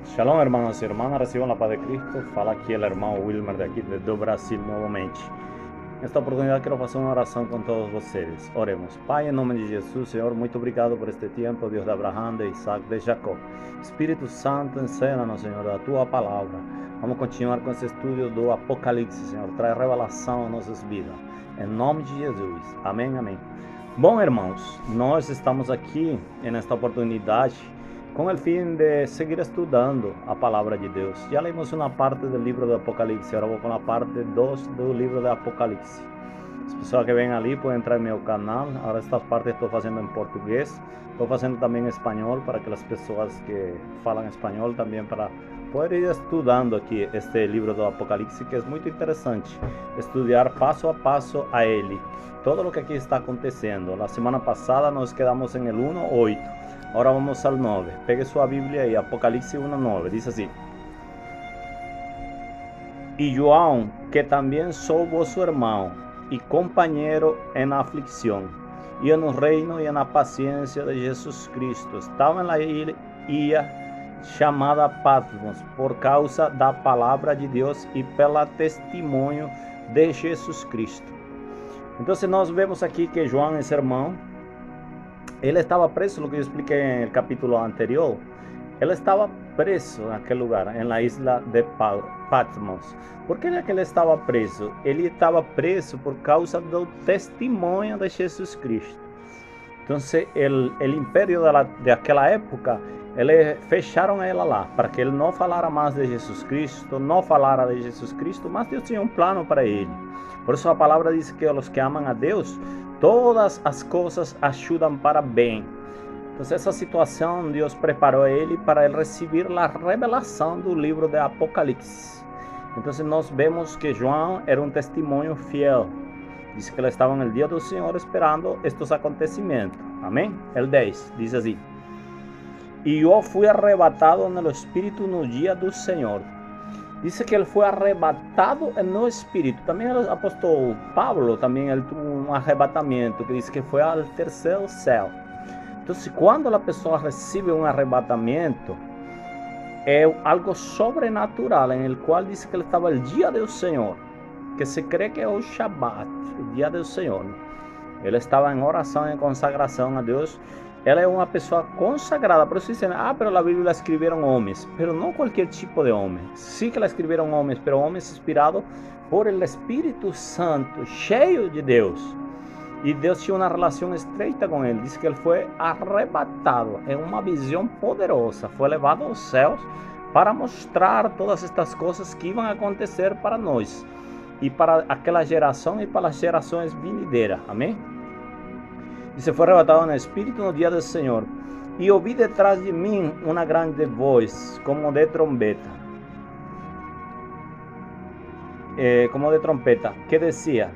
Shalom, hermanos y hermanas, reciban la paz de Cristo. Fala aqui el hermano Wilmer de aqui do Brasil novamente. Nesta oportunidade quero fazer uma oração com todos vocês. Oremos. Pai, em nome de Jesus, Senhor, muito obrigado por este tempo, Deus de Abraão, de Isaac, de Jacó. Espírito Santo, ensina-nos, Senhor, a Tua palavra. Vamos continuar com esse estudo do Apocalipse, Senhor. Traz revelação a nossas vidas. Em nome de Jesus. Amém, amém. Bom, irmãos, nós estamos aqui nesta oportunidade com o fim de seguir estudando a palavra de Deus. Já lemos uma parte do livro do Apocalipse, agora vou com a parte 2 do livro do Apocalipse. As pessoas que vêm ali podem entrar no meu canal. Agora esta parte estou fazendo em português, estou fazendo também em espanhol, para aquelas pessoas que falam espanhol também, para poder ir estudando aqui este livro do Apocalipse, que é muito interessante, estudar passo a passo a ele, todo o que aqui está acontecendo. Na semana passada nós quedamos em el 1:8, agora vamos ao 9. Pegue sua Bíblia aí, Apocalipse 1:9, diz assim: E João, que também sou vosso irmão e companheiro em aflição, e no reino e na paciência de Jesus Cristo, estava na ilha chamada Patmos, por causa da palavra de Deus e pelo testemunho de Jesus Cristo. Então, nós vemos aqui que João, esse irmão, ele estava preso, lo que eu expliquei no capítulo anterior. Ele estava preso naquele lugar, na isla de Patmos. Por que ele estava preso? Ele estava preso por causa do testemunho de Jesus Cristo. Então, o império daquela época, eles fecharam ele lá, para que ele não falara mais de Jesus Cristo, não falara de Jesus Cristo, mas Deus tinha um plano para ele. Por isso a palavra diz que os que amam a Deus, todas as coisas ajudam para bem. Então, essa situação, Deus preparou ele para ele receber a revelação do livro de Apocalipse. Então, nós vemos que João era um testemunho fiel. Diz que ele estava no dia do Senhor esperando estes acontecimentos. Amém? El 10 diz assim: E eu fui arrebatado no Espírito no dia do Senhor. Diz que ele foi arrebatado no Espírito. Também o apóstolo Pablo, também ele teve um arrebatamento, que diz que foi ao terceiro céu. Então, quando a pessoa recebe um arrebatamento, é algo sobrenatural, em el qual diz que ele estava no dia do Senhor, que se crê que é o Shabbat, o dia do Senhor. Ele estava em oração, em consagração a Deus. Ela é uma pessoa consagrada. Por isso dizem, pero a Bíblia escreveram homens. Pero não qualquer tipo de homem. Sim que la escreveram homens, pero homens inspirados por el Espírito Santo, cheio de Deus. E Deus tinha uma relação estreita com ele. Diz que ele foi arrebatado em uma visão poderosa. Foi levado aos céus para mostrar todas estas coisas que iam acontecer para nós, e para aquela geração e para as gerações vindouras. Amém? E se foi arrebatado no Espírito no dia do Senhor. E ouvi detrás de mim uma grande voz, como de trombeta. Que dizia: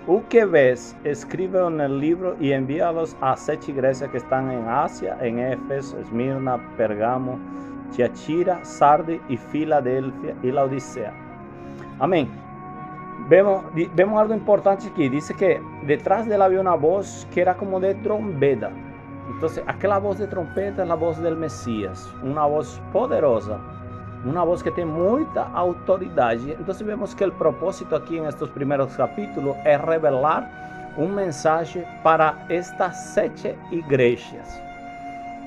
O que ves, escreve no livro e envia-los às 7 igrejas que estão em Ásia, em Éfeso, Esmirna, Pergamo, Tiatira, Sardes e Filadélfia e Laodicea. Amém. Vemos algo importante aqui. Diz que detrás dela havia uma voz que era como de trombeta. Então, aquela voz de trompeta é a voz do Messias, uma voz poderosa, uma voz que tem muita autoridade. Então, vemos que o propósito aqui nestes primeiros capítulos é revelar um mensagem para estas 7 igrejas.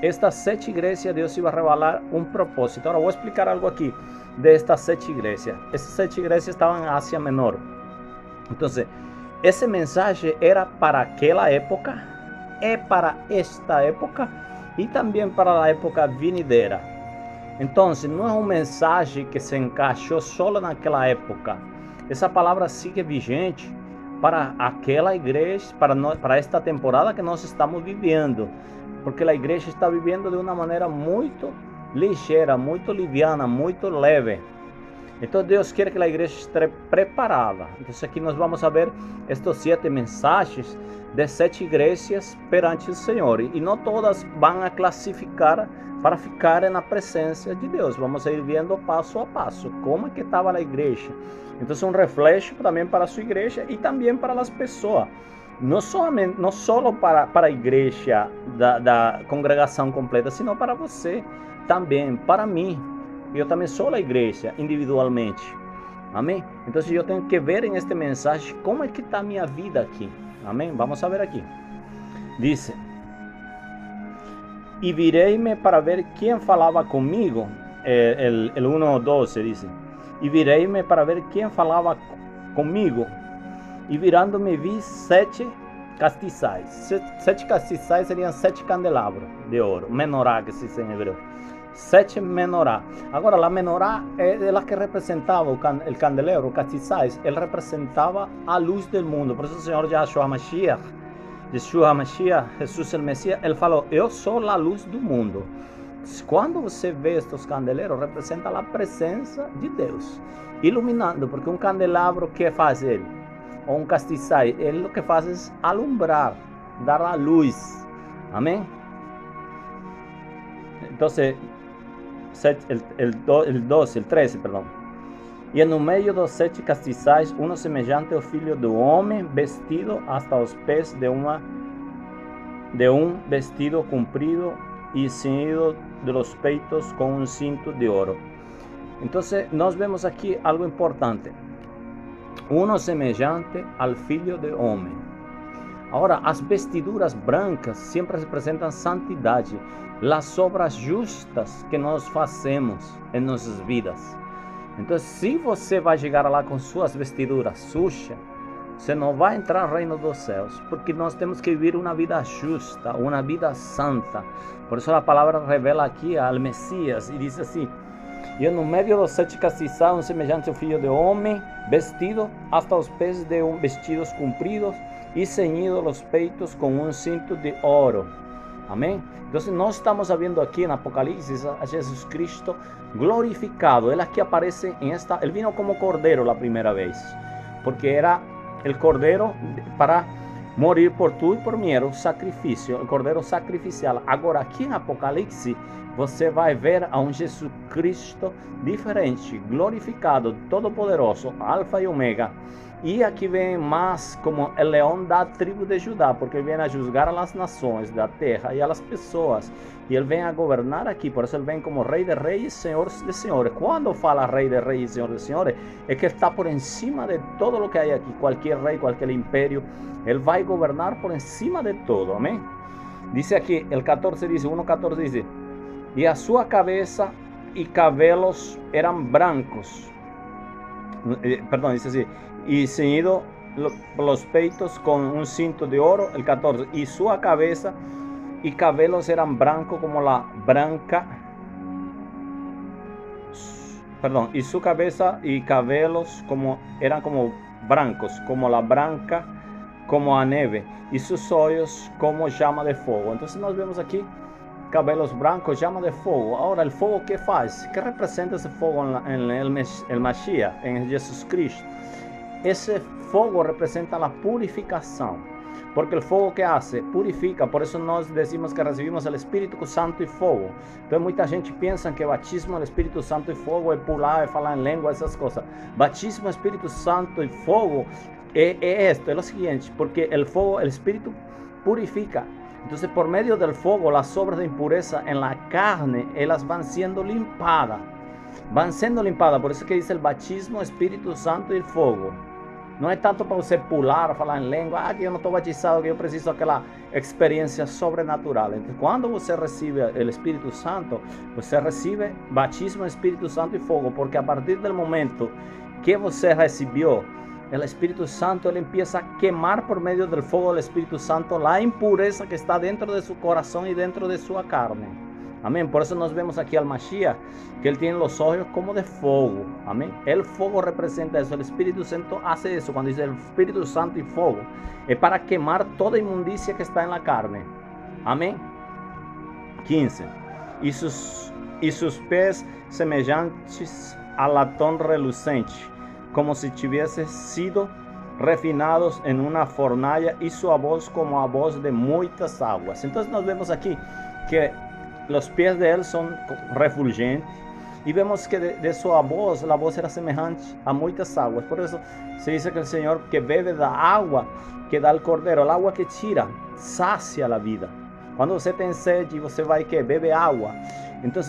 Estas 7 igrejas, Deus iba a revelar um propósito. Agora, vou explicar algo aqui de estas 7 igrejas. Essas 7 igrejas estavam em Ásia Menor. Então, esse mensagem era para aquela época, é para esta época e também para a época vindoura. Então, não é uma mensagem que se encaixou só naquela época. Essa palavra sigue vigente para aquela igreja, para esta temporada que nós estamos vivendo, porque a igreja está vivendo de uma maneira muito ligeira, muito liviana, muito leve. Então Deus quer que a igreja esteja preparada. Então aqui nós vamos a ver estes 7 mensagens de 7 igrejas perante o Senhor. E não todas vão a classificar para ficar na presença de Deus. Vamos a ir vendo passo a passo como é que estava a igreja. Então é um reflexo também para a sua igreja e também para as pessoas. Não só para a igreja da congregação completa, sino para você também, para mim. Eu também sou a igreja, individualmente. Amém? Então eu tenho que ver em este mensagem como é que está a minha vida aqui. Amém? Vamos a ver aqui. Diz: e virei-me para ver quem falava comigo. El 1:12 diz: e virei-me para ver quem falava comigo. E virando-me vi 7 castiçais. 7 castiçais seriam 7 candelabros de ouro. Menorá, que se diz em hebreu. 7 menorá. Agora, a menorá é a que representava o candelero, o castiçais. Ele representava a luz do mundo. Por isso o Senhor Yeshua Mashiach, Jesus o Messias, ele falou: eu sou a luz do mundo. Quando você vê estes candeleiros, representa a presença de Deus, iluminando, porque um candelabro, que faz ele? Ou um castiçal, ele o que faz é alumbrar, dar a luz. Amém? Então, el 13, perdão. E no meio dos 7 castiçais, semejante ao filho do homem, vestido hasta os pés de um vestido comprido e ceñido de los peitos com um cinto de ouro. Então, nós vemos aqui algo importante. Semejante ao filho do homem. Agora, as vestiduras brancas sempre representam santidade, as obras justas que nós fazemos em nossas vidas. Então, se você vai chegar lá com suas vestiduras sujas, você não vai entrar no reino dos céus, porque nós temos que viver uma vida justa, uma vida santa. Por isso a palavra revela aqui ao Messias e diz assim: e no meio dos 7 castiçais, semejante ao filho do homem, vestido hasta os pés de um vestidos compridos e ceñido los peitos com um cinto de ouro. Amém? Então nós estamos vendo aqui em Apocalipse a Jesus Cristo glorificado. Ele aqui aparece ele vino como cordeiro a primeira vez, porque era o cordeiro para morir por tu e por mim, era o sacrifício, o cordeiro sacrificial. Agora aqui em Apocalipse você vai ver a um Jesus Cristo diferente, glorificado, todo-poderoso, Alfa e Ômega. E aqui vem mais como o leão da tribo de Judá, porque ele vem a julgar as nações da terra e as pessoas. E ele vem a governar aqui, por isso ele vem como Rei de Reis, Senhor de Senhores. Quando fala Rei de Reis, Senhor de Senhores, é que está por encima de todo o que há aqui. Qualquer rei, qualquer império, ele vai governar por encima de todo. Amém? Diz aqui, el 14 diz, 1:14 diz: e a sua cabeça e cabelos eram brancos. Perdão, diz assim: y ceñido los peitos con un cinto de oro. El 14, y su cabeza y cabelos eran blancos como la branca. Perdón, y su cabeza y cabelos eran como blancos, como la branca, como a neve, y sus ojos como llama de fuego. Entonces nós vemos aquí cabelos brancos, llama de fuego. Ahora, el fuego, ¿qué faz? ¿Qué representa ese fuego en el Mashiach, en Jesús Cristo? Esse fogo representa a purificação, porque o fogo que hace purifica. Por isso nós decimos que recebimos o Espírito Santo e fogo. Então muita gente pensa que batismo no Espírito Santo e fogo é pular, é falar em língua, essas coisas. Batismo no Espírito Santo e fogo é o seguinte, porque o fogo, o Espírito purifica. Então, por meio do fogo, as obras de impureza em la carne, elas vão sendo limpadas. Por isso que diz o batismo, Espírito Santo e fogo. Não é tanto para você pular, falar em língua, que eu não estou batizado, que eu preciso daquela experiência sobrenatural. Então, quando você recebe o Espírito Santo, você recebe batismo, Espírito Santo e fogo, porque a partir do momento que você recebeu o Espírito Santo, ele empieza a queimar por meio do fogo do Espírito Santo a impureza que está dentro de seu coração e dentro de sua carne. Amém? Por isso nós vemos aqui al Mashiach, que ele tem os olhos como de fogo. Amém? El fogo representa isso. O Espírito Santo hace isso. Quando diz el Espírito Santo e fogo, é para queimar toda imundícia que está na carne. Amém? 15. E sus pés semelhantes a latão relucente, como se tivesse sido refinados em uma fornalha, e sua voz como a voz de muitas águas. Então nós vemos aqui que os pés de ele são refulgentes, e vemos que de sua voz, a voz era semelhante a muitas águas. Por isso se diz que o Senhor que bebe da água que dá o cordeiro, a água que tira, sacia a vida. Quando você tem sede, você vai que bebe água. Então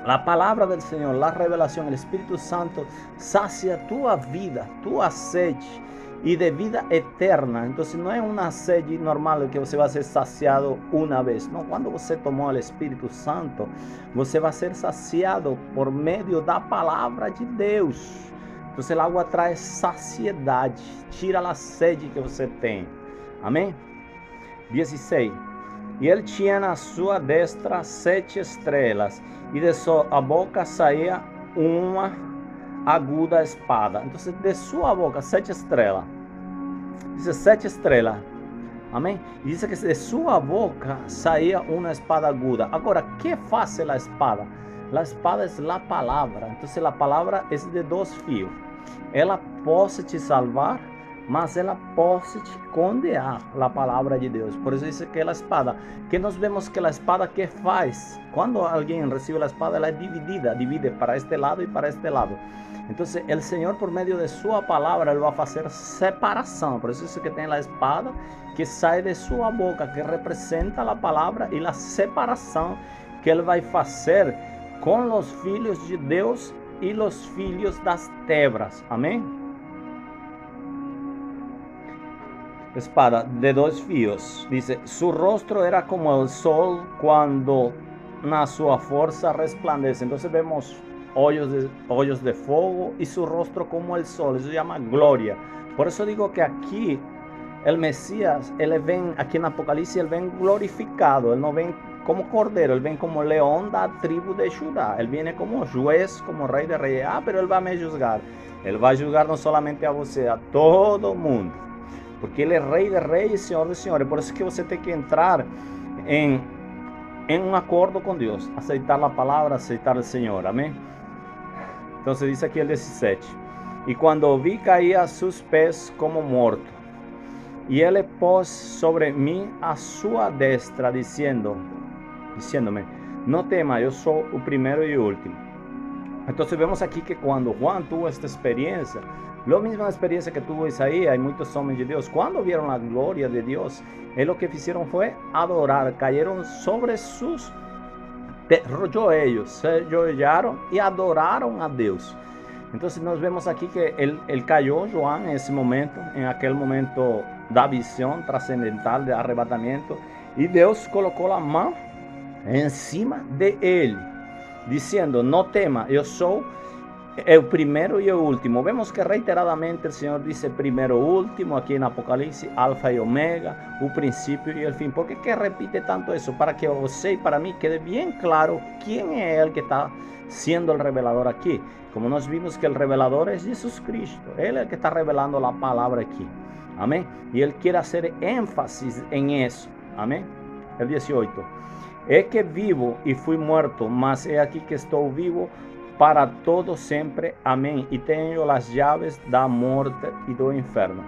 La palabra del Señor, la revelación, el Espíritu Santo sacia tu vida, tu sede y de vida eterna. Entonces no es una sede normal que você va a ser saciado una vez. No, cuando você tomó el Espíritu Santo, você va a ser saciado por medio da palavra de Deus. Entonces el agua trae saciedade, tira a sede que você tem. Amém? 16. E ele tinha na sua destra 7 estrelas, e de sua boca saía uma aguda espada. Então, de sua boca, 7 estrelas. Diz 7 estrelas. Amém? E diz que de sua boca saía uma espada aguda. Agora, que faz a espada? A espada é a palavra. Então, a palavra é de 2 fios. Ela pode te salvar, mas ela pode te condenar, a palavra de Deus. Por isso diz que a espada, que nós vemos que a espada que faz, quando alguém recebe a espada, ela é dividida, divide para este lado e para este lado. Então, o Senhor, por meio de sua palavra, ele vai fazer separação. Por isso diz que tem a espada que sai de sua boca, que representa a palavra e a separação que ele vai fazer com os filhos de Deus e os filhos das trevas. Amém? Espada de 2 fios. Dice, su rostro era como el sol cuando na sua fuerza resplandece. Entonces vemos hoyos de fuego y su rostro como el sol. Eso se llama gloria. Por eso digo que aquí el Mesías, él ven, aquí en Apocalipsis, él ven glorificado. Él no ven como cordero, él ven como león da tribu de Judá. Él viene como juez, como rey de reyes. Pero él va a me juzgar. Él va a juzgar no solamente a você, a todo mundo. Porque ele é rei de reis e senhor de senhores. Por isso que você tem que entrar em um acordo com Deus. Aceitar a palavra, aceitar o Senhor. Amém? Então, diz aqui o 17. E quando vi, caía a seus pés como morto. E ele pôs sobre mim a sua destra, dizendo-me, não tema, eu sou o primeiro e o último. Então, vemos aqui que quando Juan tuvo esta experiência, la misma experiencia que tuvo Isaías y muchos hombres de Dios, cuando vieron la gloria de Dios, lo que hicieron fue adorar, cayeron sobre sus joelhos, se ajoelharon y adoraron a Dios. Entonces nos vemos aquí que él cayó, Juan, en ese momento, en aquel momento da visión trascendental de arrebatamiento, y Dios colocó la mano encima de él, diciendo, no tema, yo soy el primero y el último. Vemos que reiteradamente el Señor dice primero, último, aquí en Apocalipsis, alfa y omega, un principio y el fin. ¿Por qué que repite tanto eso? Para que usted y para mí quede bien claro quién es el que está siendo el revelador aquí. Como nos vimos que el revelador es Jesús Cristo. Él es el que está revelando la palabra aquí. Amén. Y él quiere hacer énfasis en eso. Amén. El 18. Es que vivo y fui muerto, mas he aquí que estoy vivo para todo siempre, amén, y tengo las llaves da muerte y do inferno.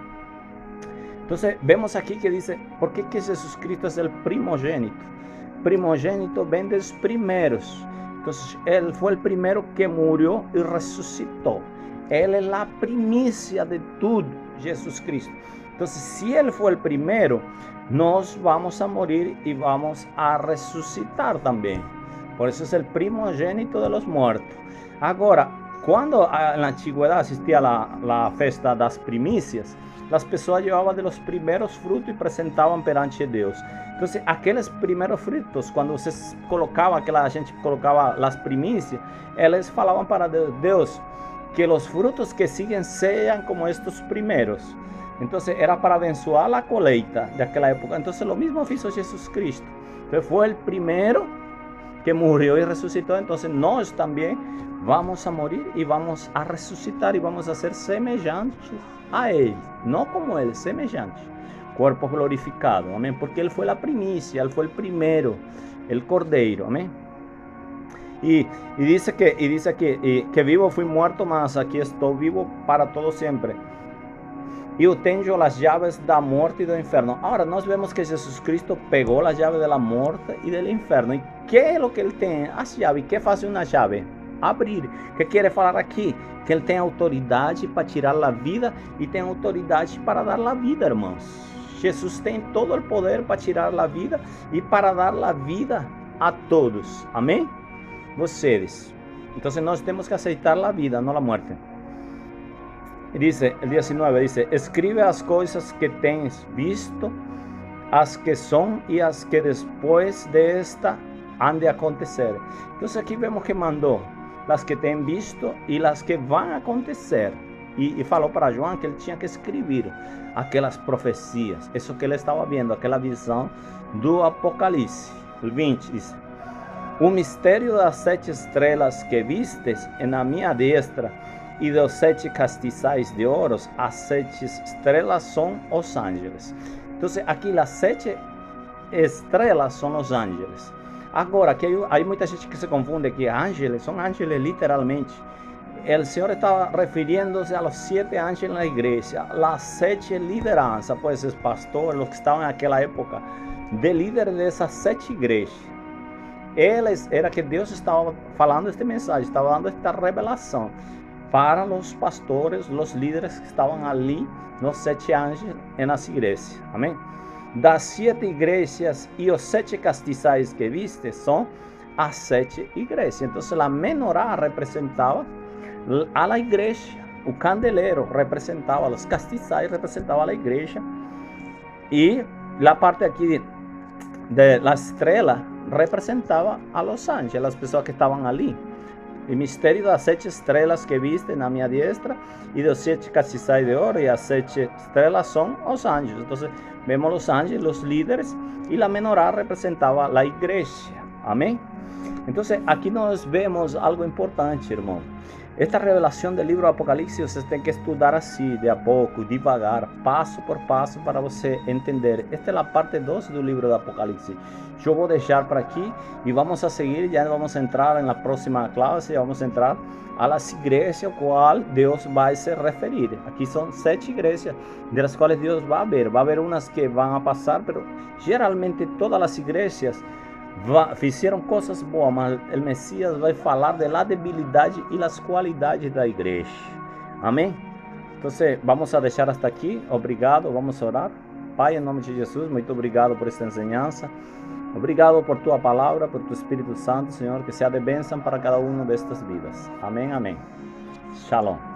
Entonces vemos aquí que dice, ¿por qué que Jesús Cristo es el primogénito? Primogénito ven de los primeros. Entonces él fue el primero que murió y resucitó. Él es la primicia de todo, Jesús Cristo. Entonces si él fue el primero, nos vamos a morir y vamos a resucitar también. Por eso es el primogénito de los muertos. Agora, quando na antiguidade existia a festa das primícias, as pessoas levavam de los primeiros frutos e apresentavam perante Deus. Então, aqueles primeiros frutos, quando você colocava, aquela gente colocava as primícias, eles falavam para Deus que os frutos que siguen sejam como estes primeiros. Então, era para abençoar a colheita daquela época. Então, o mesmo fez Jesus Cristo. Então, foi o primeiro que murió y resucitó. Entonces nós también vamos a morir y vamos a resucitar y vamos a ser semejantes a Él, no como Él, semejantes, cuerpo glorificado, amén, porque Él fue la primicia, Él fue el primero, el Cordeiro, amén. Y dice que vivo fui muerto, mas aquí estoy vivo para todo siempre. E eu tenho as chaves da morte e do inferno. Agora, nós vemos que Jesus Cristo pegou as chaves da morte e do inferno. E que é o que ele tem? As chaves. Que faz uma chave? Abrir. Que quer falar aqui? Que ele tem autoridade para tirar a vida e tem autoridade para dar a vida, irmãos. Jesus tem todo o poder para tirar a vida e para dar a vida a todos. Amém? vocês. Entonces nós temos que aceitar a vida, não a morte. Dice, el 19 dice, escribe as coisas que tens visto, as que são e as que depois de esta han de acontecer. Entonces aqui vemos que mandou las que tem visto e las que vão acontecer. E falou para João que ele tinha que escrever aquelas profecias, isso que ele estava vendo, aquela visão do Apocalipse. O 20 diz, o mistério das 7 estrelas que vistes na minha destra e dos 7 castiçais de ouro, as 7 estrelas são os ángeles. Então, aqui as 7 estrelas são os ángeles. Agora, aqui há muita gente que se confunde que ángeles são ángeles literalmente. O Senhor está referindo-se a los 7 ángeles na igreja, as 7 lideranças, pois os pastores, os que estavam naquela época, de líder dessas 7 igrejas. Eles, era que Deus estava falando este mensagem, estava dando esta revelação para os pastores, os líderes que estavam ali, nos 7 ángeles, nas igrejas. Amém? Das 7 igrejas e os 7 castiçais que viste são as 7 igrejas. Então, a menorá representava a la igreja, o candelero representava, os castiçais representavam a igreja, e a parte aqui da estrela representava a los ángeles, as pessoas que estavam ali. O mistério das 7 estrelas que viste na minha destra e dos 7 castiçais de ouro, e as 7 estrelas são os anjos. Então, vemos os ángeles, os líderes, e a menorá representava a igreja. Amém? Então, aqui nós vemos algo importante, irmão. Esta revelação do livro do Apocalipse você tem que estudar assim, de a pouco, devagar, passo por passo, para você entender. Esta é a parte 2 do livro do Apocalipse. Eu vou deixar para aqui e vamos a seguir, já vamos a entrar na próxima classe, vamos a entrar a las igrejas, qual Deus vai se referir. Aqui são 7 igrejas, das quais Deus vai haver umas que vão a passar, mas geralmente todas as igrejas fizeram coisas boas, mas o Messias vai falar da debilidade e das qualidades da igreja. Amém? Então, vamos a deixar hasta aqui. Obrigado, vamos a orar. Pai, em nome de Jesus, muito obrigado por esta enseñança. Obrigado por tua palavra, por tu Espírito Santo, Senhor, que seja de bênção para cada uma destas vidas. Amém, amém. Shalom.